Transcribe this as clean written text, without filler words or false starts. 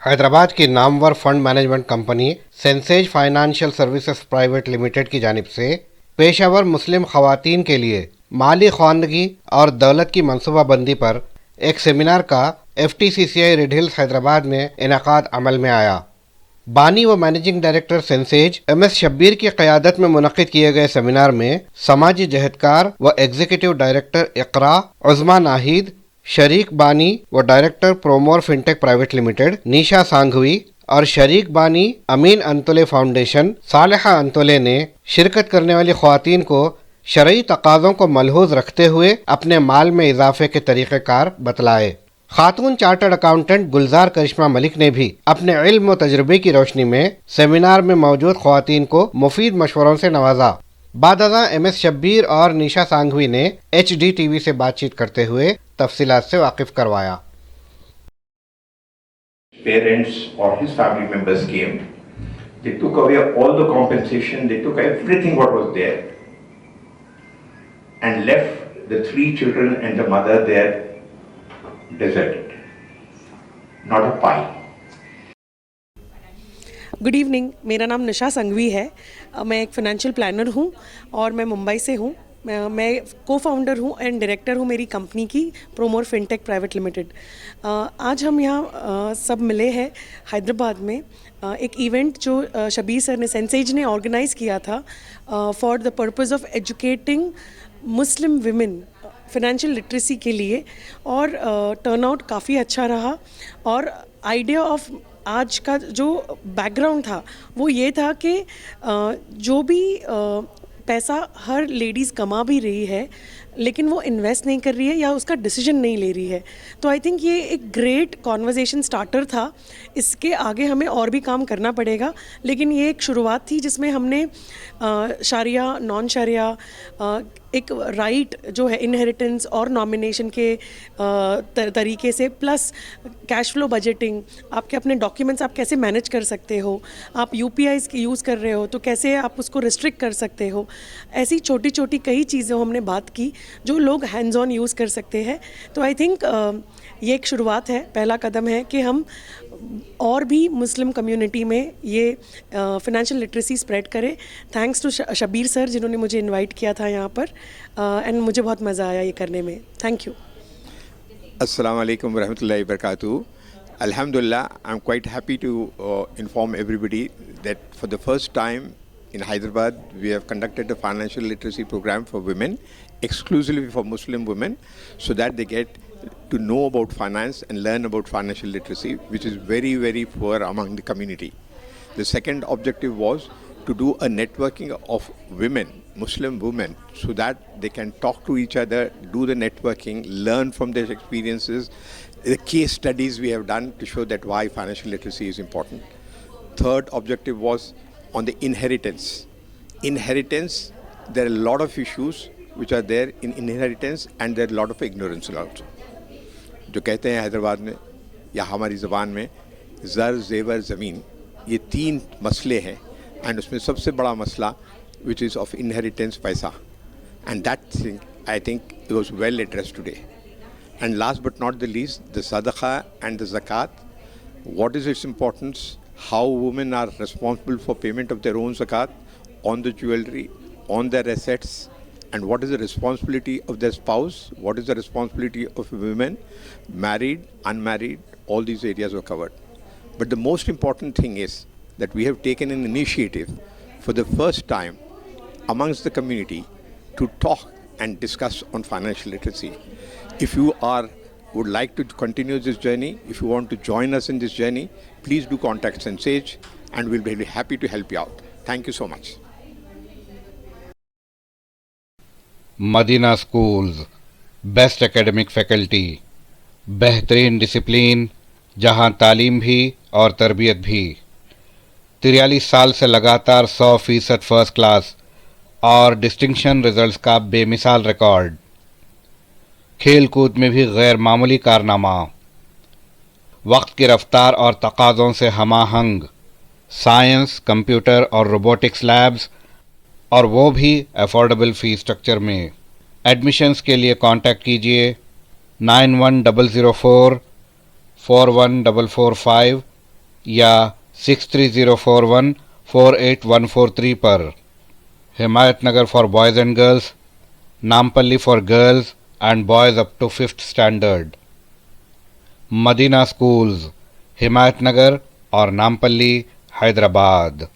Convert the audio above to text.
हैदराबाद की Namvar fund management company senses financial services private limited की जानिब से पेशावर मुस्लिम खवातीन के लिए माली ख्वानदगी और दौलत की मनसूबाबंदी पर एक सेमिनार का FTCCI रेड हिल्स हैदराबाद में इनेकाद अमल में आया। बानी व managing director senses MS Shabbir की क़यादत में मुनक़िद किए गए सेमिनार में समाजी जहदकार व एग्जीक्यूटिव डायरेक्टर इक़रा उज़्मा नाहिद, शरीक बानी व डायरेक्टर प्रोमोर फिनटेक प्राइवेट लिमिटेड निशा सांघवी और शरीक बानी अमीन अंतोले फाउंडेशन सालेहा अंतोले ने शिरकत करने वाली ख्वातीन को शरई तकाज़ों को मलहूज़ रखते हुए अपने माल में इजाफे के तरीक़ेकार बतलाए। खातून चार्टर्ड अकाउंटेंट गुलजार करिश्मा मलिक ने भी अपने इल्म व तजुर्बे की रोशनी में सेमिनार में मौजूद ख्वातीन को मुफीद मशवरों से नवाजा। बादअज़ां MS शब्बीर और निशा सांघवी ने HD TV से बातचीत करते हुए तफसीलात से वाकिफ करवाया। Parents or his family members came. They took away all the compensation. They took everything what was there, and left the 3 children and the mother there deserted. Not a pie. Good evening, मेरा नाम निशा संघवी है। मैं एक financial planner हूँ और मैं मुंबई से हूँ। मैं को फाउंडर हूँ एंड डायरेक्टर हूँ मेरी कंपनी की प्रोमोर फिनटेक प्राइवेट लिमिटेड। आज हम यहाँ सब मिले हैं हैदराबाद में एक इवेंट जो शबीर सर ने सेंसेज ने ऑर्गेनाइज़ किया था for the purpose of educating Muslim women financial literacy के लिए, और टर्नआउट काफ़ी अच्छा रहा। और आइडिया ऑफ आज का जो बैकग्राउंड था वो ये था कि जो भी पैसा हर लेडीज़ कमा भी रही है लेकिन वो इन्वेस्ट नहीं कर रही है या उसका डिसीजन नहीं ले रही है, तो आई थिंक ये एक ग्रेट कॉन्वर्जेसन स्टार्टर था। इसके आगे हमें और भी काम करना पड़ेगा, लेकिन ये एक शुरुआत थी जिसमें हमने शारिया, नॉन शारिया, एक राइट जो है इनहेरिटेंस और नॉमिनेशन के तरीके से, प्लस कैश फ्लो बजटिंग, आपके अपने डॉक्यूमेंट्स आप कैसे मैनेज कर सकते हो, आप UPIs की यूज़ कर रहे हो तो कैसे आप उसको रिस्ट्रिक्ट कर सकते हो, ऐसी छोटी छोटी कई चीज़ें हमने बात की जो लोग हैंड्स ऑन यूज़ कर सकते हैं। तो आई थिंक ये एक शुरुआत है, पहला कदम है कि हम और भी मुस्लिम कम्युनिटी में ये फाइनेंशियल लिटरेसी स्प्रेड करें। थैंक्स टू शबीर सर जिन्होंने मुझे इनवाइट किया था यहाँ पर, एंड मुझे बहुत मज़ा आया ये करने में। Thank you. Assalamu alaikum warahmatullahi wabarakatuh. Alhamdulillah, I'm quite happy to inform everybody that for the first time in Hyderabad, we have conducted a financial literacy program for women, exclusively for Muslim women, so that they get to know about finance and learn about financial literacy, which is very, very poor among the community. The second objective was to do a networking of women, Muslim women, so that they can talk to each other, do the networking, learn from their experiences, the case studies we have done to show that why financial literacy is important. Third objective was on the inheritance. Inheritance, there are a lot of issues which are there in inheritance, and there are a lot of ignorance also. जो कहते हैं हैदराबाद में या हमारी ज़बान में ज़र ज़ेवर ज़मीन, ये 3 मसले हैं, एंड उसमें सबसे बड़ा मसला which is of inheritance पैसा, and that thing I think it was well addressed today. And last but not the least, the sadaqah and the zakat, what is its importance, how women are responsible for payment of their own zakat on the jewelry, on their assets, and what is the responsibility of their spouse, what is the responsibility of women, married, unmarried, all these areas were covered. But the most important thing is that we have taken an initiative for the first time amongst the community to talk and discuss on financial literacy. If you would like to continue this journey, if you want to join us in this journey, please do contact Sensage and we'll be happy to help you out. Thank you so much. Madina schools, best academic faculty, बेहतरीन discipline, जहां तालीम भी और तरबियत भी। 43 साल से लगातार 100% फर्स्ट क्लास और डिस्टिंक्शन रिजल्ट्स का बेमिसाल रिकॉर्ड। खेल कूद में भी गैर मामूली कारनामा। वक्त की रफ्तार और तकाज़ों से हमाहंग साइंस, कंप्यूटर और रोबोटिक्स लैब्स, और वो भी अफोर्डेबल फ़ीस स्ट्रक्चर में। एडमिशन्स के लिए कांटेक्ट कीजिए 9104 41445 या 6304148143 पर। Himayat Nagar for boys and girls, Nampally for girls and boys up to 5th standard. Madina schools, Himayat Nagar और नामपल्ली, हैदराबाद।